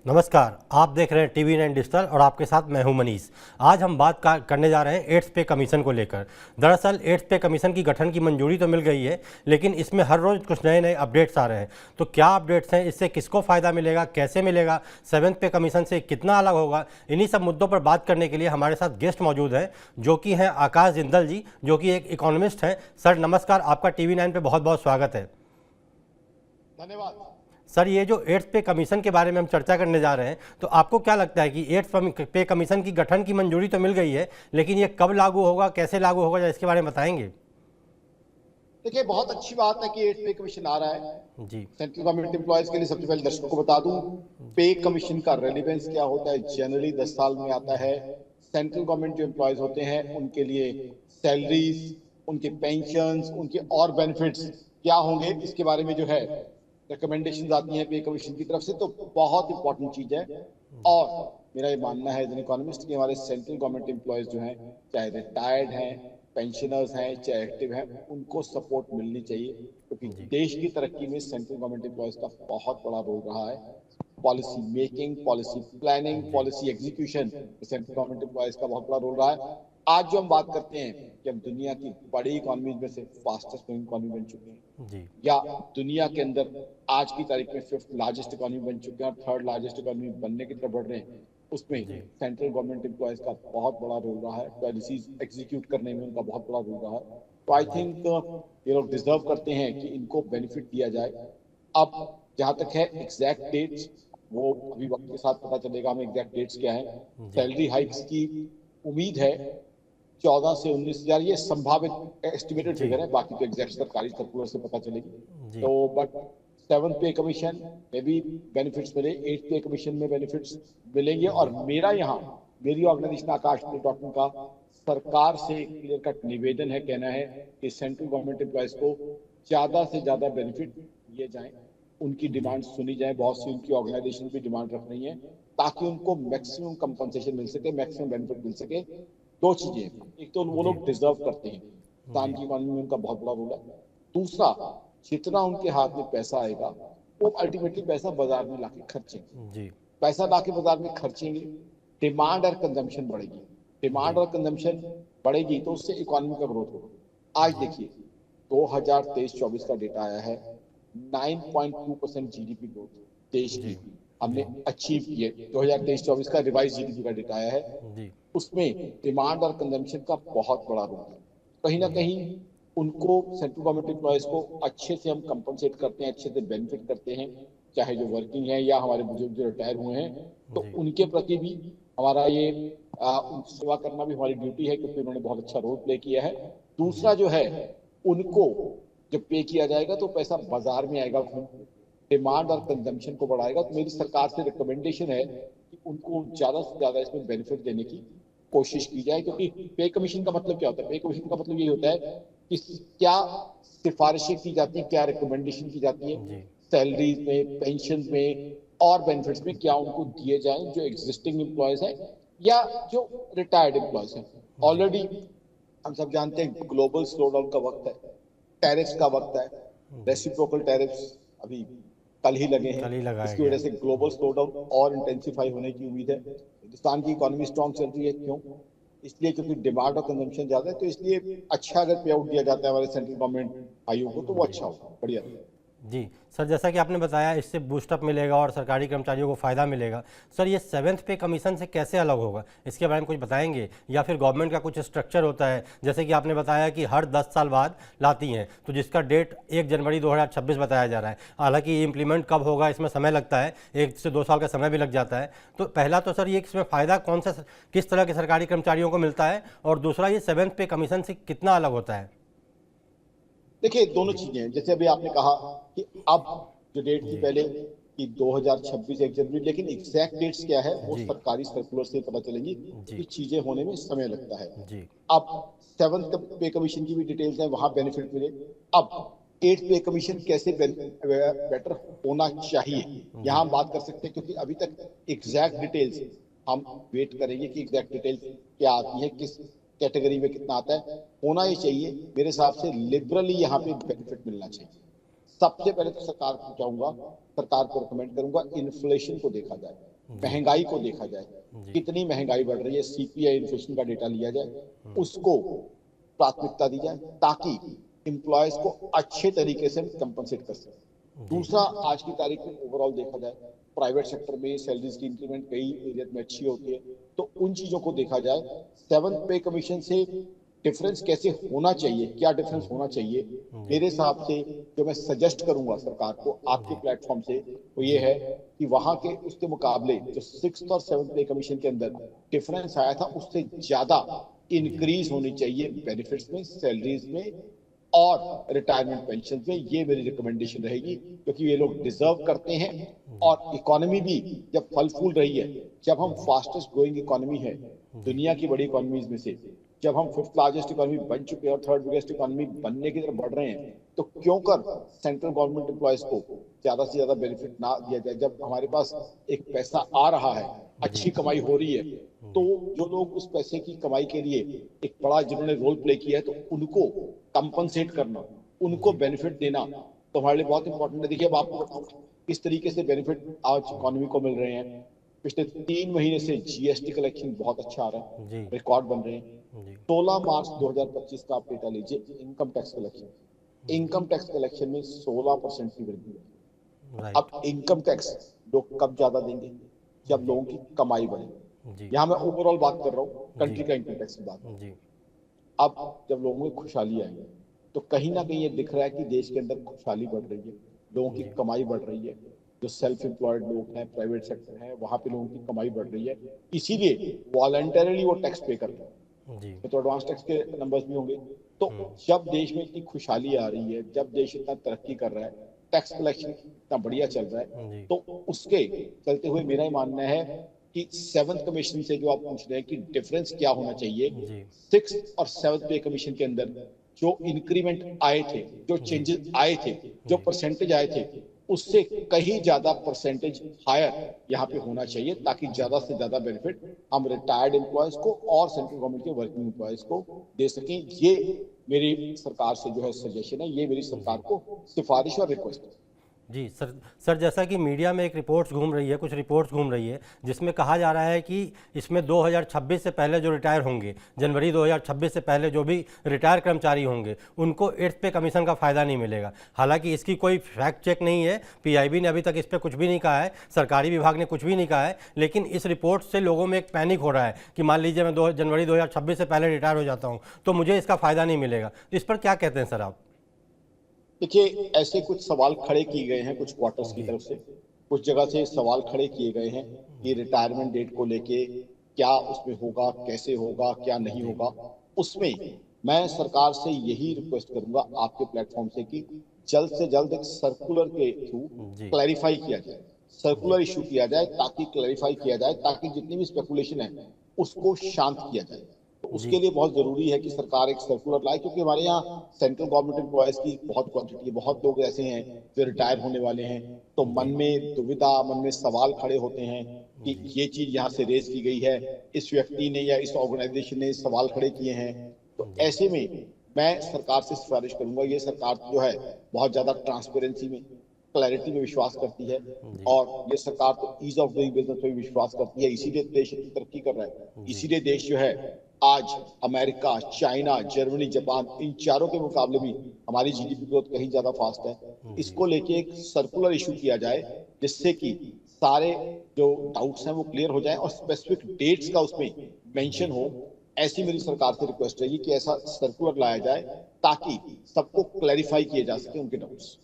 नमस्कार, आप देख रहे हैं TV9 डिजिटल और आपके साथ मैं हूं मनीष। आज हम बात करने जा रहे हैं एड्स पे कमीशन को लेकर। दरअसल एड्स पे कमीशन की गठन की मंजूरी तो मिल गई है, लेकिन इसमें हर रोज़ कुछ नए नए अपडेट्स आ रहे हैं। तो क्या अपडेट्स हैं, इससे किसको फ़ायदा मिलेगा, कैसे मिलेगा, 7th पे कमीशन से कितना अलग होगा, इन्हीं सब मुद्दों पर बात करने के लिए हमारे साथ गेस्ट मौजूद हैं, जो कि हैं आकाश जिंदल जी, जो कि एक इकोनॉमिस्ट हैं। सर नमस्कार, आपका TV9 पे बहुत बहुत स्वागत है। धन्यवाद। सर, ये जो एड्स पे कमीशन के बारे में हम चर्चा करने जा रहे हैं, तो आपको क्या लगता है कि एड्स पे कमीशन की गठन की मंजूरी तो मिल गई है, लेकिन ये कब लागू होगा, कैसे लागू होगा, इसके बारे में बताएंगे? देखिए, बहुत अच्छी बात है कि एड्स पे कमीशन आ रहा है जी। सेंट्रल गवर्नमेंट एम्प्लॉयज के लिए। सबसे पहले दर्शकों को बता दूं, पे कमीशन का रेलिवेंस क्या होता है। जनरली 10 साल में आता है। सेंट्रल गवर्नमेंट जो एम्प्लॉयज होते हैं उनके लिए सैलरीज, उनके पेंशंस, उनके और बेनिफिट्स क्या होंगे, इसके बारे में जो है रिकमेंडेशन आती हैं पे कमीशन की तरफ से। तो बहुत इंपॉर्टेंट चीज है। और मेरा ये मानना है एज एन इकोनॉमिस्ट कि हमारे सेंट्रल गवर्नमेंट एम्प्लॉयज जो हैं, चाहे रिटायर्ड हैं, पेंशनर्स हैं, चाहे एक्टिव हैं, उनको सपोर्ट मिलनी चाहिए, क्योंकि देश की तरक्की में सेंट्रल गवर्नमेंट एम्प्लॉयज का बहुत बड़ा रोल रहा है। Policy making, policy planning, policy execution, central government employees का बहुत बड़ा रोल रहा है। आज जो हम बात करते हैं कि हम दुनिया की बड़ी इकोनॉमी में से फास्टेस्ट ग्रोइंग इकोनॉमी बन चुके हैं, जी। या दुनिया के अंदर आज की तारीख में 5th लार्जेस्ट इकोनॉमी बन चुके हैं और 3rd लार्जेस्ट इकोनॉमी बनने की तरफ बढ़ रहे हैं, उसमें सेंट्रल गवर्नमेंट एम्प्लॉयज का बहुत बड़ा रोल रहा है। पॉलिसीज एग्जीक्यूट करने में उनका बहुत बड़ा रोल रहा है। तो आई थिंक ये लोग डिजर्व करते हैं कि इनको बेनिफिट दिया जाए। अब जहां तक है एग्जैक्ट डेट्स, वो अभी वक्त के साथ पता चलेगा हमें एग्जैक्ट डेट्स क्या है। सैलरी हाइक्स की उम्मीद है 14 से 19 हजार, ये संभावित एस्टिमेटेड फिगर है, बाकी तो एग्जैक्ट सरकारी सर्कुलर से पता चलेगी। तो बट 7th पे कमीशन में भी बेनिफिट्स मिले, 8th पे कमीशन में बेनिफिट्स मिलेंगे। और मेरा यहाँ मेरी ऑर्गेनाइजेशन आकाश डॉक्टर का सरकार से क्लियर कट निवेदन है, कहना है कि सेंट्रल गवर्नमेंट एम्प्लॉयज को ज्यादा से ज्यादा बेनिफिट दिए जाएं, उनकी डिमांड सुनी जाए। बहुत सी उनकी ऑर्गेनाइजेशन भी डिमांड रख रही है, ताकि उनको मैक्सिमम कंपनसेशन मिल सके, मैक्सिमम बेनिफिट मिल सके। दो चीजें, एक तो वो लोग डिजर्व करते हैं, हिंदुस्तान की इकोनॉमी में उनका बहुत बड़ा रोल है। दूसरा, जितना उनके हाथ में पैसा आएगा वो अल्टीमेटली पैसा बाजार में लाके खर्चेंगे। जी। पैसा लाके बाजार में खर्चेंगे, डिमांड और कंजम्पशन बढ़ेगी। डिमांड और कंजम्पशन बढ़ेगी तो उससे इकोनॉमी का ग्रोथ होगा। आज देखिए 2023-24 का डेटा आया है, 9.2% जीडीपी ग्रोथ देश की हमने अचीव किए। 2023-24 का रिवाइज जीडीपी का डेटा आया है, उसमें डिमांड और कंजम्पशन का बहुत बड़ा रोल है। कहीं ना कहीं उनको, सेंट्रल गवर्नमेंट एम्प्लॉयज को अच्छे से हम कंपनसेट करते हैं, अच्छे से बेनिफिट करते हैं, चाहे जो वर्किंग है या हमारे बुजुर्ग जो रिटायर हुए हैं, तो उनके प्रति भी हमारा ये उनकी सेवा करना भी हमारी ड्यूटी है, क्योंकि उन्होंने बहुत अच्छा रोल प्ले किया है। दूसरा जो है, उनको जब पे किया जाएगा तो पैसा बाजार में आएगा, डिमांड और कंजम्पशन को बढ़ाएगा। तो मेरी सरकार से रिकमेंडेशन है कि उनको ज्यादा से ज्यादा इसमें बेनिफिट देने की कोशिश की जाए। क्योंकि पे कमीशन का मतलब क्या होता है? पे कमीशन का मतलब ये होता है कि क्या सिफारिशें की जाती हैं, क्या रिकमेंडेशन की जाती है सैलरीज में, पेंशन में और बेनिफिट्स में, क्या उनको दिए जाएं जो एग्जिस्टिंग एम्प्लॉयज हैं या जो रिटायर्ड एम्प्लॉयज हैं। ऑलरेडी हम सब जानते हैं ग्लोबल स्लोडाउन का वक्त है, टैरिफ्स का वक्त है। रेसिप्रोकल टैरिफ्स अभी कल ही लगे हैं, इसकी वजह से ग्लोबल स्लोडाउन और इंटेंसिफाई होने की उम्मीद है। हिंदुस्तान की इकोनॉमी स्ट्रॉन्ग चल रही है, क्यों? इसलिए क्योंकि डिमांड और कंजम्पशन ज्यादा है। तो इसलिए अच्छा अगर पे आउट दिया जाता है हमारे सेंट्रल गवर्नमेंट आयोग को, तो वो अच्छा होगा, बढ़िया। जी सर, जैसा कि आपने बताया इससे बूस्टअप मिलेगा और सरकारी कर्मचारियों को फ़ायदा मिलेगा। सर, ये 7th पे कमीशन से कैसे अलग होगा, इसके बारे में कुछ बताएंगे? या फिर गवर्नमेंट का कुछ स्ट्रक्चर होता है, जैसे कि आपने बताया कि हर 10 साल बाद लाती हैं, तो जिसका डेट 1 जनवरी 2026 बताया जा रहा है। हालांकि ये इम्प्लीमेंट कब होगा इसमें समय लगता है, 1 से 2 साल का समय भी लग जाता है। तो पहला तो सर ये इसमें फ़ायदा कौन सा, किस तरह के सरकारी कर्मचारियों को मिलता है, और दूसरा ये 7th पे कमीशन से कितना अलग होता है? देखिए, दोनों चीजें हैं। जैसे अभी आपने कहा कि अब जो डेट थी पहले कि 2026 1 जनवरी, लेकिन एग्जैक्ट डेट्स क्या है वो सरकारी सर्कुलर से पता चलेंगी, क्योंकि चीजें होने में समय लगता है। अब 7th पे कमीशन की भी डिटेल्स है, वहां बेनिफिट मिले। अब 8th पे कमीशन कैसे बेटर होना चाहिए, यहाँ हम बात कर सकते हैं, क्योंकि अभी तक एग्जैक्ट डिटेल्स हम वेट करेंगे कि एग्जैक्ट डिटेल्स क्या आती है, किस कैटेगरी में कितना आता है। होना ही चाहिए मेरे हिसाब से, लिबरली यहाँ पे बेनिफिट मिलना चाहिए। सबसे पहले तो सरकार को चाहूंगा, सरकार को रिकमेंड करूंगा, इन्फ्लेशन को देखा जाए, महंगाई को देखा जाए, कितनी महंगाई बढ़ रही है, सीपीआई इन्फ्लेशन का डेटा लिया जाए, उसको प्राथमिकता दी जाए ताकि एम्प्लॉयज को अच्छे तरीके से कंपनसेट कर सके। दूसरा, आज की तारीख में ओवरऑल देखा जाए, प्राइवेट सेक्टर में सैलरीज की इंक्रीमेंट कई एरिया में अच्छी होती है, तो उन चीजों को देखा जाए। 7th पे कमीशन से डिफरेंस कैसे होना चाहिए, क्या डिफरेंस होना चाहिए, मेरे हिसाब से जो मैं सजेस्ट करूंगा सरकार को आपके प्लेटफॉर्म से, वो ये है कि वहां के उसके मुकाबले जो 6th और 7th पे कमीशन के अंदर डिफरेंस आया था, उससे ज्यादा इंक्रीज होनी चाहिए बेनिफिट्स में, सैलरीज में और रिटायरमेंट पेंशन में। ये मेरी रिकमेंडेशन रहेगी, क्योंकि ये लोग डिजर्व करते हैं। और इकोनॉमी भी जब फल फूल रही है, जब हम फास्टेस्ट ग्रोइंग इकोनॉमी है दुनिया की बड़ी इकोनॉमीज में से, जब हम 5th लार्जेस्ट इकोनॉमी बन चुके हैं और 3rd बिगेस्ट इकोनॉमी बनने की तरफ बढ़ रहे हैं, तो क्यों कर सेंट्रल गवर्नमेंट एम्प्लॉयज को ज्यादा से ज्यादा बेनिफिट ना दिया जाए। जब हमारे पास एक पैसा आ रहा है, अच्छी कमाई हो रही है, तो जो लोग उस पैसे की कमाई के लिए एक बड़ा जिन्होंने रोल प्ले किया है, तो उनको कंपनसेट करना, उनको बेनिफिट देना तो हमारे लिए बहुत इंपॉर्टेंट है। देखिए, अब आपको बताऊं किस तरीके से बेनिफिट आज इकोनॉमी को मिल रहे हैं। पिछले 3 महीने से जीएसटी कलेक्शन बहुत अच्छा आ रहा है, रिकॉर्ड बन रहे हैं। 16 मार्च 2025 का आप डेटा लीजिए, इनकम टैक्स कलेक्शन में 16% की वृद्धि है। अब इनकम टैक्स लोग कब ज्यादा देंगे, जब लोगों की कमाई बढ़े। यहाँ मैं ओवरऑल बात कर रहा हूँ, कंट्री का इनकम टैक्स की बात। अब जब लोगों में खुशहाली आएगी, तो कहीं ना कहीं ये दिख रहा है कि देश के अंदर खुशहाली बढ़ रही है, लोगों की कमाई बढ़ रही है। जो सेल्फ एम्प्लॉयड लोग हैं, प्राइवेट सेक्टर है, वहां पे लोगों की कमाई बढ़ रही है, इसीलिए वॉलंटरली वो टैक्स पे करते हैं। तो एडवांस टैक्स के नंबर्स भी होंगे। तो जब देश में इतनी खुशहाली आ रही है, जब देश इतना तरक्की कर रहा है, टैक्स कलेक्शन इतना बढ़िया चल रहा है, तो उसके चलते हुए मेरा ही मानना है कि 7th कमीशन से जो आप पूछ रहे हैं कि डिफरेंस क्या होना चाहिए, 6th और 7th पे कमीशन के अंदर जो इंक्रीमेंट आए थे, जो चेंजेस आए थे, जो परसेंटेज आए थे, उससे कहीं ज्यादा परसेंटेज हायर यहाँ पे होना चाहिए, ताकि ज्यादा से ज्यादा बेनिफिट हम रिटायर्ड एम्प्लॉयज को और सेंट्रल गवर्नमेंट के वर्किंग एम्प्लॉयज को दे सकें। ये मेरी सरकार से जो है सजेशन है, ये मेरी सरकार को सिफारिश और रिक्वेस्ट है। जी सर, जैसा कि मीडिया में एक रिपोर्ट्स घूम रही है, कुछ रिपोर्ट्स घूम रही है जिसमें कहा जा रहा है कि इसमें 2026 से पहले जो रिटायर होंगे, जनवरी 2026 से पहले जो भी रिटायर कर्मचारी होंगे, उनको 8th पे कमीशन का फ़ायदा नहीं मिलेगा। हालांकि इसकी कोई फैक्ट चेक नहीं है, पीआईबी ने अभी तक इस पर कुछ भी नहीं कहा है, सरकारी विभाग ने कुछ भी नहीं कहा है, लेकिन इस रिपोर्ट से लोगों में एक पैनिक हो रहा है कि मान लीजिए मैं जनवरी 2026 से पहले रिटायर हो जाता हूँ तो मुझे इसका फ़ायदा नहीं मिलेगा। तो इस पर क्या कहते हैं सर आप? देखिए, ऐसे कुछ सवाल खड़े किए गए हैं कुछ क्वार्टर्स की तरफ से, कुछ जगह से सवाल खड़े किए गए हैं कि रिटायरमेंट डेट को लेके क्या उसमें होगा, कैसे होगा, क्या नहीं होगा। उसमें मैं सरकार से यही रिक्वेस्ट करूंगा आपके प्लेटफॉर्म से कि जल्द से जल्द एक सर्कुलर के थ्रू क्लैरिफाई किया जाए, सर्कुलर इशू किया जाए, ताकि क्लैरिफाई किया जाए, ताकि जितनी भी स्पेकुलेशन है उसको शांत किया जाए। तो उसके लिए बहुत जरूरी है कि सरकार एक सर्कुलर लाए, क्योंकि हमारे यहाँ सेंट्रल गवर्नमेंट एम्प्लॉयज की बहुत क्वांटिटी है, बहुत लोग ऐसे हैं जो रिटायर होने वाले हैं, तो मन में दुविधा, मन में सवाल खड़े होते हैं कि ये चीज यहाँ से रेज की गई है, इस व्यक्ति ने या इस ऑर्गेनाइजेशन ने सवाल खड़े किए हैं। तो ऐसे में मैं सरकार से सिफारिश करूंगा, ये सरकार जो है बहुत ज्यादा ट्रांसपेरेंसी में, क्लैरिटी में विश्वास करती है, और ये सरकार तो ईज ऑफ डूइंग बिजनेस में विश्वास करती है, इसीलिए देश इतनी तरक्की कर रहा है। इसीलिए देश जो है आज अमेरिका, चाइना, जर्मनी, जापान, इन चारों के मुकाबले भी हमारी जीडीपी ग्रोथ कहीं ज्यादा फास्ट है। इसको लेके एक सर्कुलर इशू किया जाए, जिससे कि सारे जो डाउट्स हैं वो क्लियर हो जाए और स्पेसिफिक डेट्स का उसमें मेंशन हो। ऐसी मेरी सरकार से रिक्वेस्ट रहेगी कि ऐसा सर्कुलर लाया जाए, ताकि सबको क्लैरिफाई किए जा सके उनके डाउट्स।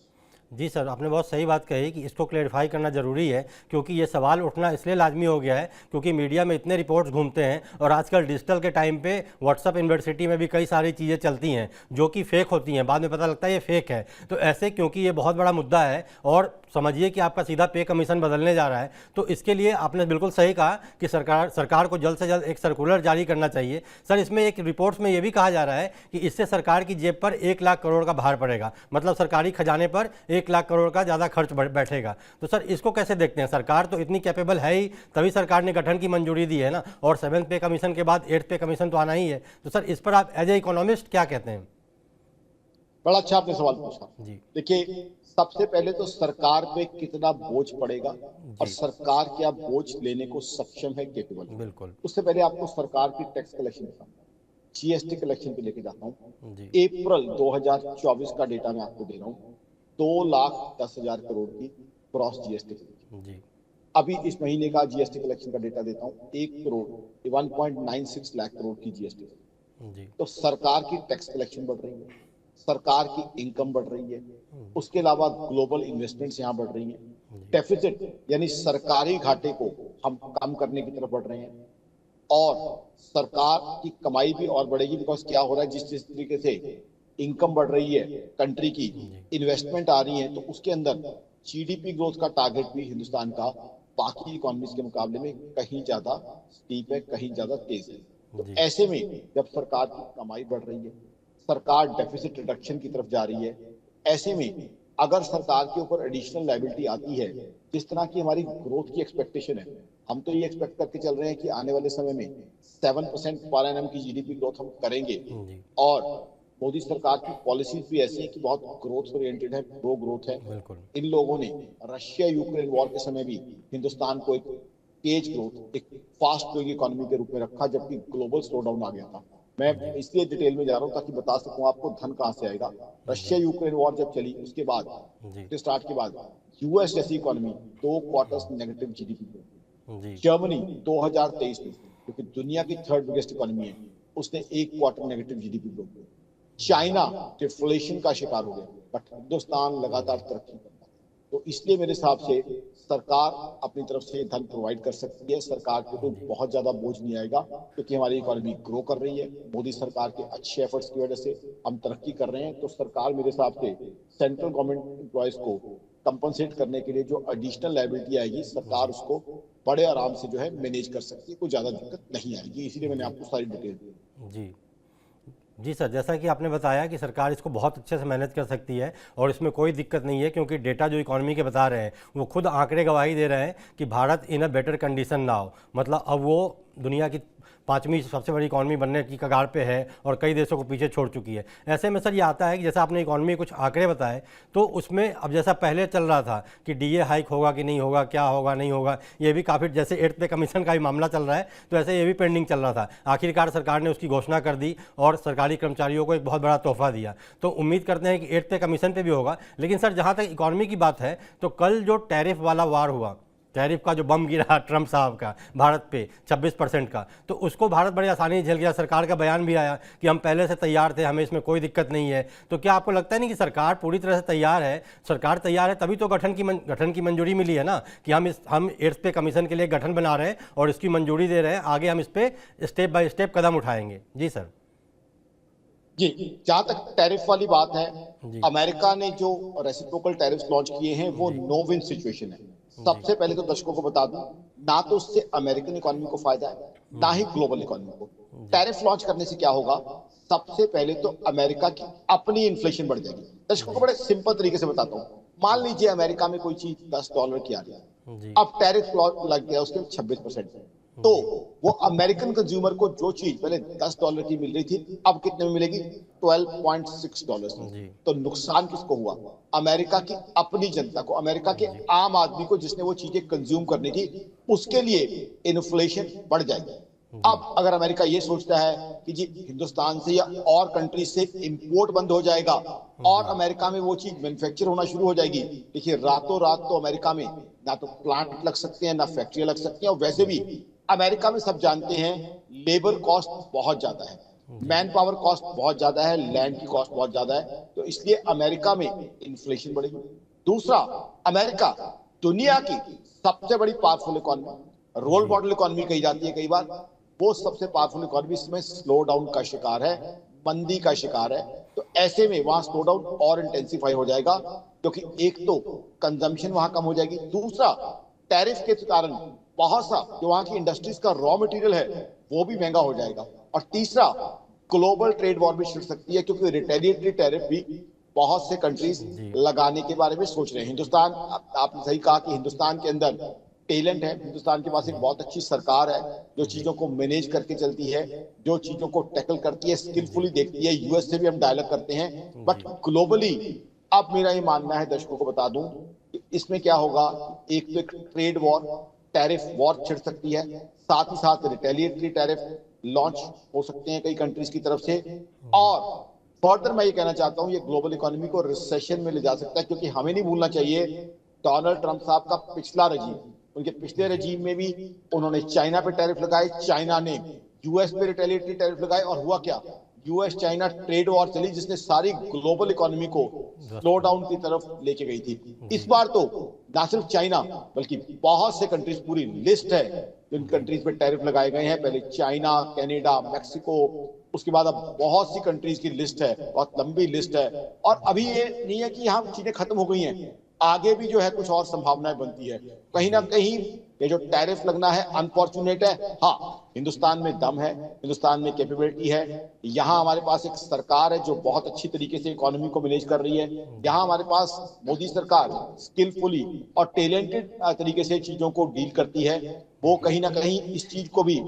जी सर, आपने बहुत सही बात कही कि इसको क्लेरिफाई करना ज़रूरी है, क्योंकि ये सवाल उठना इसलिए लाजमी हो गया है क्योंकि मीडिया में इतने रिपोर्ट्स घूमते हैं और आजकल डिजिटल के टाइम पे व्हाट्सएप यूनिवर्सिटी में भी कई सारी चीज़ें चलती हैं जो कि फ़ेक होती हैं, बाद में पता लगता है ये फ़ेक है। तो ऐसे क्योंकि ये बहुत बड़ा मुद्दा है और समझिए कि आपका सीधा पे कमीशन बदलने जा रहा है, तो इसके लिए आपने बिल्कुल सही कहा कि सरकार को जल्द से जल्द एक सर्कुलर जारी करना चाहिए। सर, इसमें एक रिपोर्ट्स में ये भी कहा जा रहा है कि इससे सरकार की जेब पर 1 लाख करोड़ का भार पड़ेगा, मतलब सरकारी खजाने पर 1 लाख करोड़ का ज़्यादा खर्च बैठेगा। तो सर, इसको कैसे देखते हैं? सरकार तो इतनी कैपेबल है ही, तभी सरकार ने गठन की मंजूरी दी है ना, और 7th पे कमीशन के बाद 8th पे कमीशन तो आना ही है। तो सर, इस पर आप एज ए इकोनॉमिस्ट क्या कहते हैं? बड़ा अच्छा आपने सवाल पूछा। देखिए, सबसे पहले तो सरकार पे कितना बोझ पड़ेगा और जी सरकार क्या बोझ लेने को सक्षम है, केपेबल। बिल्कुल। उससे पहले आपको सरकार की टैक्स कलेक्शन, जीएसटी कलेक्शन पे लेके जाता हूँ। जी अप्रैल 2024 का डेटा मैं आपको दे रहा हूँ। 2,10,000 करोड़ की क्रॉस जीएसटी। जी अभी इस महीने का जीएसटी कलेक्शन का डेटा देता हूँ। 1 करोड़ 1.96 लाख करोड़ की जीएसटी। जी तो सरकार की टैक्स कलेक्शन बढ़ रही है, सरकार की इनकम बढ़ रही है, उसके अलावा ग्लोबल इन्वेस्टमेंट्स यहाँ बढ़ रही हैं। डेफिसिट यानी सरकारी घाटे को हम कम करने की तरफ बढ़ रहे हैं और सरकार की कमाई भी और बढ़ेगी। बिकॉज क्या हो रहा है, जिस जिस तरीके से इनकम बढ़ रही है कंट्री की, इन्वेस्टमेंट आ रही है, तो उसके अंदर जीडीपी ग्रोथ का टारगेट भी हिंदुस्तान का बाकी इकोनॉमीज के मुकाबले में कहीं ज्यादा स्टीप है, कहीं ज्यादा तेज है। तो जी ऐसे में जब सरकार की कमाई बढ़ रही है, सरकार डेफिसिट रिडक्शन की तरफ जा रही है, ऐसे में अगर सरकार के ऊपर एडिशनल लायबिलिटी आती है, जिस तरह की हमारी ग्रोथ की एक्सपेक्टेशन है, हम तो ये एक्सपेक्ट करके चल रहे हैं कि आने वाले समय में 7% पर एनम की जीडीपी ग्रोथ हम करेंगे। जी और मोदी सरकार की पॉलिसीज भी ऐसी है कि बहुत ग्रोथ ओरिएंटेड है, प्रो ग्रोथ है। बिल्कुल। इन लोगों ने रशिया यूक्रेन वॉर के समय भी हिंदुस्तान को एक तेज ग्रोथ, एक फास्ट ग्रोइंग इकोनॉमी के रूप में रखा, जबकि ग्लोबल स्लो डाउन आ गया था। मैं इसलिए डिटेल में जा रहा हूं ताकि बता सकूं आपको धन कहां से आएगा। रशिया यूक्रेन वॉर जब चली, उसके बाद जी के स्टार्ट के बाद यूएस जैसी economy 2 quarters negative GDP growth. जी जर्मनी 2023 में, क्योंकि दुनिया की थर्ड बिगेस्ट इकोनॉमी है, उसने 1 quarter negative GDP growth. China deflation का शिकार हो गया, बट हिंदुस्तान लगातार तरक्की कर रहा है। तो इसलिए मेरे हिसाब से सरकार अपनी तरफ से धन प्रोवाइड कर सकती है। सरकार पे कोई बहुत ज्यादा बोझ नहीं आएगा, क्योंकि हमारी इकोनॉमी ग्रो कर रही है। मोदी सरकार के अच्छे एफर्ट्स की वजह से हम तरक्की कर रहे हैं। तो सरकार मेरे हिसाब से सेंट्रल गवर्नमेंट एम्प्लॉयज को कंपनसेट करने के लिए जो एडिशनल लायबिलिटी आएगी, सरकार उसको बड़े आराम से जो है मैनेज कर सकती है, कोई ज्यादा दिक्कत नहीं आएगी। इसीलिए मैंने आपको सारी डिटेल दी। जी जी सर, जैसा कि आपने बताया कि सरकार इसको बहुत अच्छे से मैनेज कर सकती है और इसमें कोई दिक्कत नहीं है, क्योंकि डेटा जो इकोनॉमी के बता रहे हैं वो खुद आंकड़े गवाही दे रहे हैं कि भारत इन अ बेटर कंडीशन नाउ, मतलब अब वो दुनिया की 5वीं सबसे बड़ी इकॉनमी बनने की कगार पे है और कई देशों को पीछे छोड़ चुकी है। ऐसे में सर ये आता है कि जैसा आपने इकॉनमी कुछ आंकड़े बताए, तो उसमें अब जैसा पहले चल रहा था कि डीए हाइक होगा कि नहीं होगा, क्या होगा नहीं होगा, ये भी काफ़ी, जैसे 8th पे कमीशन का भी मामला चल रहा है, तो ऐसे ये भी पेंडिंग चल रहा था। आखिरकार सरकार ने उसकी घोषणा कर दी और सरकारी कर्मचारियों को एक बहुत बड़ा तोहफा दिया। तो उम्मीद करते हैं कि 8th पे कमीशन पे भी होगा। लेकिन सर जहाँ तक इकॉनमी की बात है, तो कल जो टैरिफ वाला वार हुआ, टैरिफ का जो बम गिरा ट्रंप साहब का भारत पे 26% का, तो उसको भारत बड़ी आसानी से झेल गया। सरकार का बयान भी आया कि हम पहले से तैयार थे, हमें इसमें कोई दिक्कत नहीं है। तो क्या आपको लगता है नहीं कि सरकार पूरी तरह से तैयार है? सरकार तैयार है तभी तो गठन की मंजूरी मिली है ना, कि हम 8th पे कमीशन के लिए गठन बना रहे हैं और इसकी मंजूरी दे रहे हैं। आगे हम इस पर स्टेप बाय स्टेप कदम उठाएंगे। जी सर। जी, जहां तक टैरिफ वाली बात है, जी अमेरिका ने जो रेसिप्रोकल टैरिफ लॉन्च किए हैं वो जी नो विन सिचुएशन है। जी सबसे पहले तो दर्शकों को बता दूं, ना तो उससे अमेरिकन इकोनॉमी को फायदा है, ना ही ग्लोबल इकोनॉमी को। जी टैरिफ लॉन्च करने से क्या होगा, सबसे पहले तो अमेरिका की अपनी इन्फ्लेशन बढ़ जाएगी। दर्शकों को जी बड़े सिंपल तरीके से बताता हूँ। मान लीजिए अमेरिका में कोई चीज $10 की आ रही है, जी अब टैरिफ लग गया उसके 26%, तो वो अमेरिकन कंज्यूमर को जो चीज पहले $10 की मिल रही थी, अब कितने में मिलेगी, $12.6 में। जी तो नुकसान किसको हुआ, अमेरिका की अपनी जनता को, अमेरिका के जी आम आदमी को, जिसने वो चीजें कंज्यूम करनी थी, उसके लिए इन्फ्लेशन बढ़ जाएगी। जी अब अगर अमेरिका ये सोचता है कि जी हिंदुस्तान से या और कंट्री से इंपोर्ट बंद हो जाएगा और जी अमेरिका में वो चीज मैन्युफैक्चर होना शुरू हो जाएगी, देखिए रातों रात तो अमेरिका में ना तो प्लांट लग सकते हैं, ना फैक्ट्रियां लग सकती हैं। और वैसे भी अमेरिका में सब जानते हैं लेबर कॉस्ट बहुत ज्यादा है, मैन पावर कॉस्ट बहुत ज्यादा है, लैंड की कॉस्ट बहुत ज्यादा है। तो इसलिए अमेरिका में इन्फ्लेशन बढ़ेगी। दूसरा, अमेरिका दुनिया की सबसे बड़ी पावरफुल इकोनॉमी, रोल जी मॉडल इकोनॉमी कही जाती है कई बार, वो सबसे पावरफुल इकोनॉमी इसमें स्लो डाउन का शिकार है, मंदी का शिकार है। तो ऐसे में वहां स्लो डाउन और इंटेंसिफाई हो जाएगा, क्योंकि एक तो कंजम्पशन वहां कम हो जाएगी, दूसरा टैरिफ के कारण बहुत सा जो वहां की इंडस्ट्रीज का रॉ मटेरियल है वो भी महंगा हो जाएगा, और तीसरा ग्लोबल ट्रेड वॉर भी छिड़ सकती है, क्योंकि रिटेलिएटरी टैरिफ भी बहुत से कंट्रीज जी लगाने के बारे में सोच रहे हैं। हिंदुस्तान, आपने सही कहा कि हिंदुस्तान के अंदर टैलेंट है, हिंदुस्तान के पास एक बहुत अच्छी सरकार है जो जी चीजों को मैनेज करके चलती है, जो चीजों को टैकल करती है, स्किलफुली देखती है। यूएस से भी हम डायलॉग करते हैं, बट जी ग्लोबली अब मेरा ये मानना है, दर्शकों को बता दूं कि इसमें क्या होगा, एक तो एक ट्रेड वॉर, टैरिफ वॉर छिड़ सकती है, साथ ही साथ रिटेलिएटरी टैरिफ लॉन्च हो सकते हैं कई कंट्रीज की तरफ से, और फर्दर मैं ये कहना चाहता हूं ये ग्लोबल इकोनॉमी को रिसेशन में ले जा सकता है, क्योंकि हमें नहीं भूलना चाहिए डोनाल्ड ट्रंप साहब का पिछला रजीम, उनके पिछले रजीम में भी उन्होंने चाइना पे टैरिफ लगाए, चाइना ने यूएस पे रिटेलिएटरी टैरिफ लगाए, और हुआ क्या, यूएस चाइना ट्रेड वॉर चली जिसने सारी ग्लोबल इकोनॉमी को स्लो डाउन की तरफ लेके गई थी। इस बार तो ना सिर्फ चाइना बल्कि बहुत से कंट्रीज, पूरी लिस्ट है जिन कंट्रीज पे टैरिफ लगाए गए हैं, पहले चाइना, कनाडा, मैक्सिको, उसके बाद अब बहुत सी कंट्रीज की लिस्ट है, बहुत लंबी लिस्ट है। और अभी ये नहीं है कि यहाँ चीजें खत्म हो गई हैं, आगे भी जो है कुछ और संभावनाएं बनती है। कहीं ना कहीं ये जो टैरिफ लगना है अनफॉर्चुनेट है। हाँ, हिंदुस्तान में दम है, हिंदुस्तान में कैपेबिलिटी है, यहाँ हमारे पास एक सरकार है जो बहुत अच्छी तरीके से इकोनॉमी को मैनेज कर रही है, यहाँ हमारे पास मोदी सरकार स्किलफुली और टैलेंटेड तरीके से चीजों को डील करती है। वो कहीं ना कहीं इस चीज को भी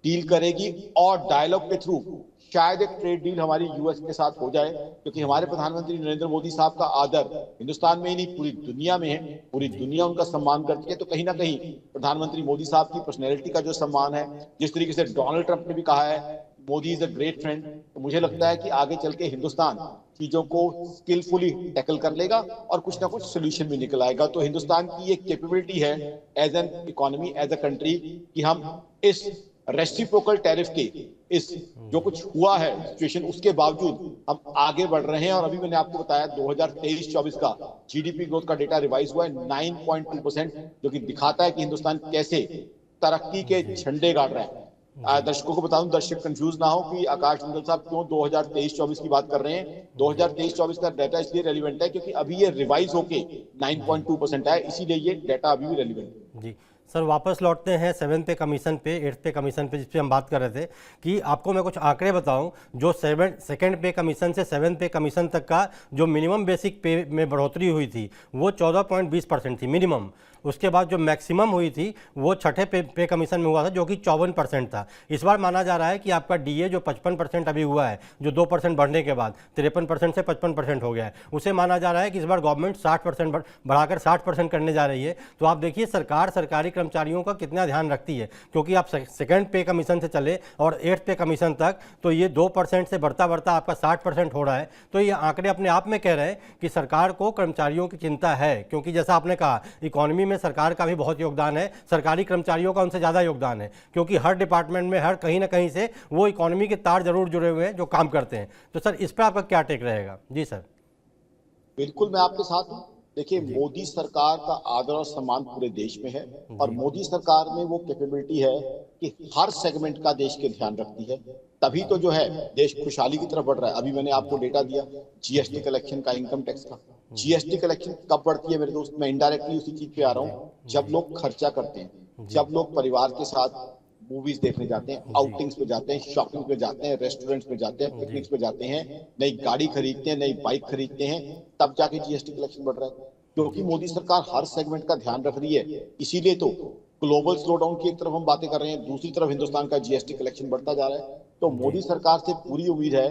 डील करेगी, और डायलॉग के थ्रू शायद एक ट्रेड डील हमारी यूएस के साथ हो जाए, क्योंकि हमारे प्रधानमंत्री नरेंद्र मोदी साहब का आदर हिंदुस्तान में ही नहीं पूरी दुनिया में है, पूरी दुनिया उनका सम्मान करती है। तो कहीं ना कहीं प्रधानमंत्री मोदी साहब की पर्सनैलिटी का जो सम्मान है, जिस तरीके से डोनाल्ड ट्रंप ने भी कहा है Modi is a great friend, तो मुझे लगता है कि आगे चल के हिंदुस्तान चीजों को स्किलफुली टैकल कर लेगा और कुछ ना कुछ सोल्यूशन भी निकल आएगा। तो हिंदुस्तान की एक कैपेबिलिटी है as an economy, as a country, कि हम इस रेसिप्रोकल टैरिफ के इस जो कुछ हुआ है सिचुएशन, उसके बावजूद हम आगे बढ़ रहे हैं। और अभी मैंने आपको बताया 2023-24 का जीडीपी ग्रोथ का डेटा रिवाइज हुआ है 9.2%, जो कि दिखाता है कि हिंदुस्तान कैसे तरक्की के झंडे गाड़ रहा है। दर्शकों को बताऊं, दर्शक कंफ्यूज ना हो कि आकाश मंडल साहब क्यों 2023-24 की बात कर रहे हैं। 2023-24 का डाटा इसलिए रेलिवेंट है क्योंकि अभी ये रिवाइज होके 9.2% आया, इसीलिए ये डाटा अभी भी रेलिवेंट है। जी सर, वापस लौटते हैं 7th पे कमीशन पे, 8th पे कमीशन पे, जिस पे हम बात कर रहे थे कि आपको मैं कुछ आंकड़े बताऊं। जो 2nd पे कमीशन से 7th पे कमीशन तक का जो मिनिमम बेसिक पे में बढ़ोतरी हुई थी वो 14.20% थी मिनिमम। उसके बाद जो मैक्सिमम हुई थी वो छठे पे कमीशन में हुआ था जो कि 54% था। इस बार माना जा रहा है कि आपका डीए जो 55% अभी हुआ है, जो 2% बढ़ने के बाद 53% से 55% हो गया है, उसे माना जा रहा है कि इस बार गवर्नमेंट 60% बढ़ाकर 60% करने जा रही है। तो आप देखिए सरकार सरकारी कर्मचारियों का कितना ध्यान रखती है, क्योंकि आप 2nd पे कमीशन से चले और 8th पे कमीशन तक, तो ये 2% से बढ़ता बढ़ता आपका 60% हो रहा है। तो ये आंकड़े अपने आप में कह रहे हैं कि सरकार को कर्मचारियों की चिंता है, क्योंकि जैसा आपने कहा इकोनॉमी में सरकार का भी बहुत योगदान है, सरकारी कर्मचारियों का उनसे ज़्यादा योगदान है, क्योंकि हर डिपार्टमेंट में हर कहीं ना कहीं से वो इकोनॉमी के तार जरूर जुड़े हुए हैं जो काम करते हैं। तो सर इस पर आपका क्या टेक रहेगा? जी सर। बिल्कुल, मैं आपके साथ हूँ। देखिए, मोदी सरकार का आदर और सम्मान पूरे देश में है, और मोदी सरकार में वो कैपेबिलिटी है कि हर सेगमेंट का देश के ध्यान रखती है, तभी तो जो है देश खुशहाली की तरफ बढ़ रहा है। अभी मैंने आपको डेटा दिया जीएसटी कलेक्शन का, इनकम टैक्स का। जीएसटी कलेक्शन कब बढ़ती है मेरे दोस्त? मैं इनडायरेक्टली उसी चीज पे आ रहा हूँ, जब लोग खर्चा करते हैं, जब लोग परिवार के साथ मूवीज देखने जाते हैं, आउटिंग्स पे जाते हैं, शॉपिंग पे जाते हैं, रेस्टोरेंट्स पे जाते हैं, पिकनिक्स पे जाते हैं, नई गाड़ी खरीदते हैं, नई बाइक खरीदते हैं, तब जाके जीएसटी कलेक्शन बढ़ रहा है। क्योंकि मोदी सरकार हर सेगमेंट का ध्यान रख रही है, इसीलिए तो ग्लोबल स्लोडाउन की एक तरफ हम बातें कर रहे हैं, दूसरी तरफ हिंदुस्तान का जीएसटी कलेक्शन बढ़ता जा रहा है। तो मोदी सरकार से पूरी उम्मीद है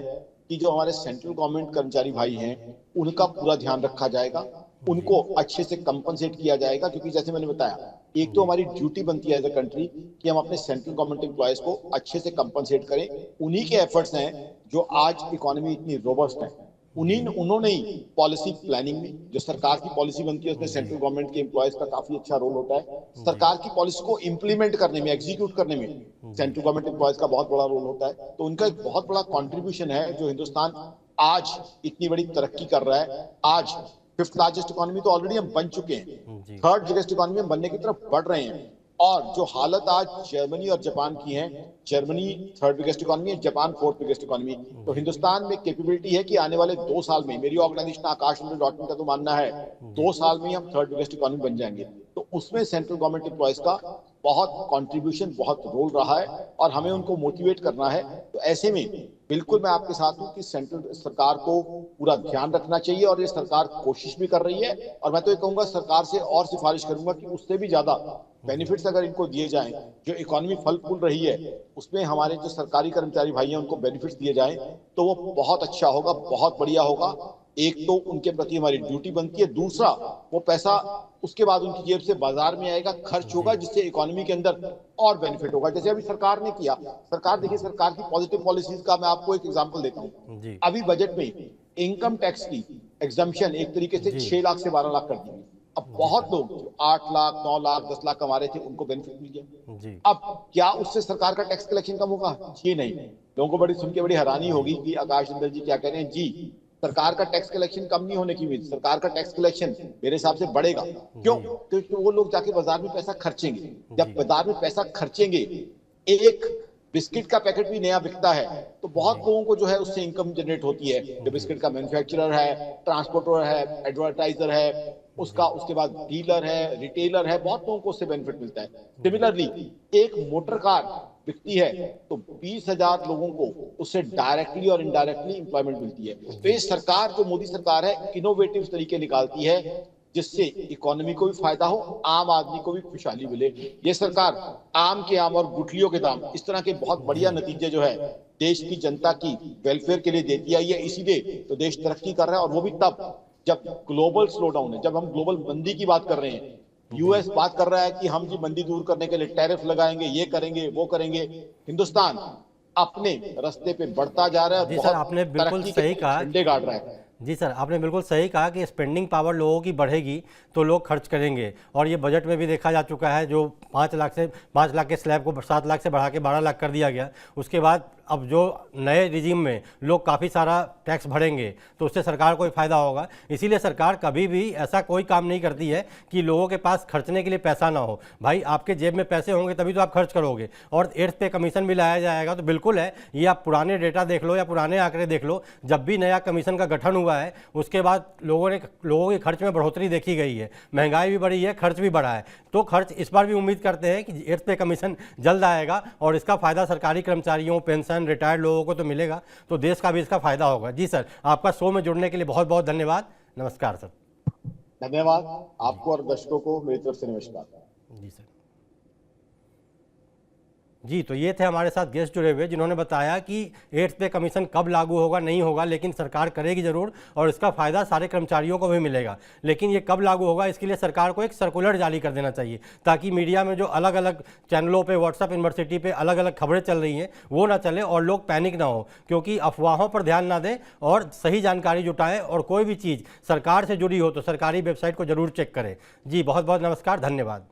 कि जो हमारे सेंट्रल गवर्नमेंट कर्मचारी भाई हैं उनका पूरा ध्यान रखा जाएगा, उनको अच्छे से कंपनसेट किया जाएगा। क्योंकि जैसे मैंने बताया, एक तो हमारी ड्यूटी बनती है एज अ कंट्री कि हम अपने सेंट्रल गवर्नमेंट एम्प्लॉयज को अच्छे से कंपनसेट करें। उन्हीं के एफर्ट्स हैं जो आज इकोनॉमी इतनी रोबस्ट है, उन्होंने ही पॉलिसी प्लानिंग में जो सरकार की पॉलिसी बनती है उसमें सेंट्रल गवर्नमेंट के एम्प्लॉयज का काफी अच्छा रोल होता है। सरकार की पॉलिसी को इंप्लीमेंट करने में, एग्जीक्यूट करने में सेंट्रल गवर्नमेंट एम्प्लॉयज का बहुत बड़ा रोल होता है। तो उनका एक बहुत बड़ा कॉन्ट्रीब्यूशन है जो हिंदुस्तान आज इतनी बड़ी तरक्की कर रहा है। आज 5th लार्जेस्ट इकोनॉमी तो ऑलरेडी हम बन चुके हैं, 3rd बिगेस्ट इकोनॉमी हम बनने की तरफ बढ़ रहे हैं। और जो हालत आज जर्मनी और जापान की है, जर्मनी 3rd बिगेस्ट इकोनॉमी है, जापान 4th बिगेस्ट इकोनॉमी। तो हिंदुस्तान में कैपेबिलिटी है कि आने वाले 2 साल में, मेरी ऑर्गेनाइजेशन आकाशवाणी.in का तो मानना है 2 साल में ही हम 3rd बिगेस्ट इकोनॉमी बन जाएंगे। तो उसमें सेंट्रल गवर्नमेंट एम्प्लॉयज का बहुत कंट्रीब्यूशन, बहुत रोल रहा है, और हमें उनको मोटिवेट करना है। तो ऐसे में बिल्कुल मैं आपके साथ हूं कि सेंट्रल सरकार को पूरा ध्यान रखना चाहिए, और ये सरकार कोशिश भी कर रही है। और मैं तो ये कहूंगा सरकार से और सिफारिश करूंगा कि उससे भी ज्यादा बेनिफिट्स अगर इनको दिए जाएं, जो इकोनॉमी फल फूल रही है उसमें हमारे जो सरकारी कर्मचारी भाई हैं उनको बेनिफिट्स दिए जाएं, तो वो बहुत अच्छा होगा, बहुत बढ़िया होगा। एक तो उनके प्रति हमारी ड्यूटी बनती है, दूसरा वो पैसा उसके बाद उनकी जेब से बाजार में आएगा, खर्च होगा, जिससे इकोनॉमी के अंदर और बेनिफिट होगा। जैसे अभी सरकार ने किया, सरकार देखिए, सरकार की पॉजिटिव पॉलिसीज का मैं आपको एक एग्जांपल देता हूँ। जी अभी बजट में इनकम टैक्स की एग्जम्पशन एक तरीके से 6 लाख से 12 लाख कर दी गई। अब बहुत लोग जो 8 लाख 9 लाख 10 लाख कमा रहे थे, उनको बेनिफिट मिल गया। जी अब क्या उससे सरकार का टैक्स कलेक्शन कम होगा? जी नहीं। लोगों को बड़ी सुन के बड़ी हैरानी होगी कि आकाश नंदन जी क्या कह रहे हैं। जी, सरकार का टैक्स कलेक्शन कम नहीं होने की उम्मीद, सरकार का टैक्स कलेक्शन मेरे हिसाब से बढ़ेगा। क्यों? क्योंकि वो लोग जाके बाजार में पैसा खर्चेंगे। जब बाजार में पैसा खर्चेंगे, एक बिस्किट का पैकेट भी नया बिकता है, तो बहुत लोगों को जो है उससे इनकम जनरेट होती है। जो बिस्किट का मैन्युफैक्चरर है, ट्रांसपोर्टर है, एडवर्टाइजर है, उसका उसके बाद डीलर है, रिटेलर है, बहुत लोगों को उससे बेनिफिट मिलता है। सिमिलरली एक मोटर कार बिकती है तो 20,000 लोगों को उससे डायरेक्टली और इनडायरेक्टली इंप्लॉयमेंट मिलती है। तो ये सरकार, जो मोदी सरकार है, इनोवेटिव तरीके निकालती है जिससे इकोनॉमी को भी फायदा हो, आम आदमी को भी खुशहाली मिले। ये सरकार आम के आम और गुठलियों के दाम, इस तरह के बहुत बढ़िया नतीजे जो है देश की जनता की वेलफेयर के लिए देती आई है। इसीलिए तो देश तरक्की कर रहा है, और वो भी तब जब ग्लोबल स्लोडाउन है, जब हम ग्लोबल मंदी की बात कर रहे हैं। यूएस बात कर रहा है कि हम जी मंदी दूर करने के लिए टैरिफ लगाएंगे, ये करेंगे, वो करेंगे। हिंदुस्तान अपने रास्ते पे बढ़ता जा रहा है, जी सर, आपने बिल्कुल सही कहा। झंडे गाड़ रहा है। जी सर, आपने बिल्कुल सही कहा कि स्पेंडिंग पावर लोगों की बढ़ेगी तो लोग खर्च करेंगे, और ये बजट में भी देखा जा चुका है। जो 5 लाख के स्लैब को 7 लाख से बढ़ा के 12 लाख कर दिया गया। उसके बाद अब जो नए रिजीम में लोग काफ़ी सारा टैक्स भरेंगे तो उससे सरकार को ही फायदा होगा। इसीलिए सरकार कभी भी ऐसा कोई काम नहीं करती है कि लोगों के पास खर्चने के लिए पैसा ना हो। भाई, आपके जेब में पैसे होंगे तभी तो आप खर्च करोगे। और 8th पे कमीशन भी लाया जाएगा, तो बिल्कुल है, ये आप पुराने डेटा देख लो या पुराने आंकड़े देख लो, जब भी नया कमीशन का गठन हुआ है उसके बाद लोगों के खर्च में बढ़ोतरी देखी गई है। महंगाई भी बढ़ी है, खर्च भी बढ़ा है। तो खर्च इस बार भी उम्मीद करते हैं कि 8th पे कमीशन जल्द आएगा और इसका फायदा सरकारी कर्मचारियों, पेंशन, रिटायर्ड लोगों को तो मिलेगा, तो देश का भी इसका फायदा होगा। जी सर, आपका शो में जुड़ने के लिए बहुत बहुत धन्यवाद। नमस्कार सर। धन्यवाद आपको और दर्शकों को मेरी तरफ से नमस्कार। जी सर। जी, तो ये थे हमारे साथ गेस्ट जुड़े हुए, जिन्होंने बताया कि 8th पे कमीशन कब लागू होगा नहीं होगा, लेकिन सरकार करेगी ज़रूर और इसका फ़ायदा सारे कर्मचारियों को भी मिलेगा। लेकिन ये कब लागू होगा, इसके लिए सरकार को एक सर्कुलर जारी कर देना चाहिए, ताकि मीडिया में जो अलग अलग चैनलों पे, व्हाट्सएप यूनिवर्सिटी पे अलग अलग खबरें चल रही हैं वो ना चले और लोग पैनिक ना हो। क्योंकि अफवाहों पर ध्यान ना दें और सही जानकारी जुटाएं, और कोई भी चीज़ सरकार से जुड़ी हो तो सरकारी वेबसाइट को ज़रूर चेक करें। जी, बहुत बहुत नमस्कार, धन्यवाद।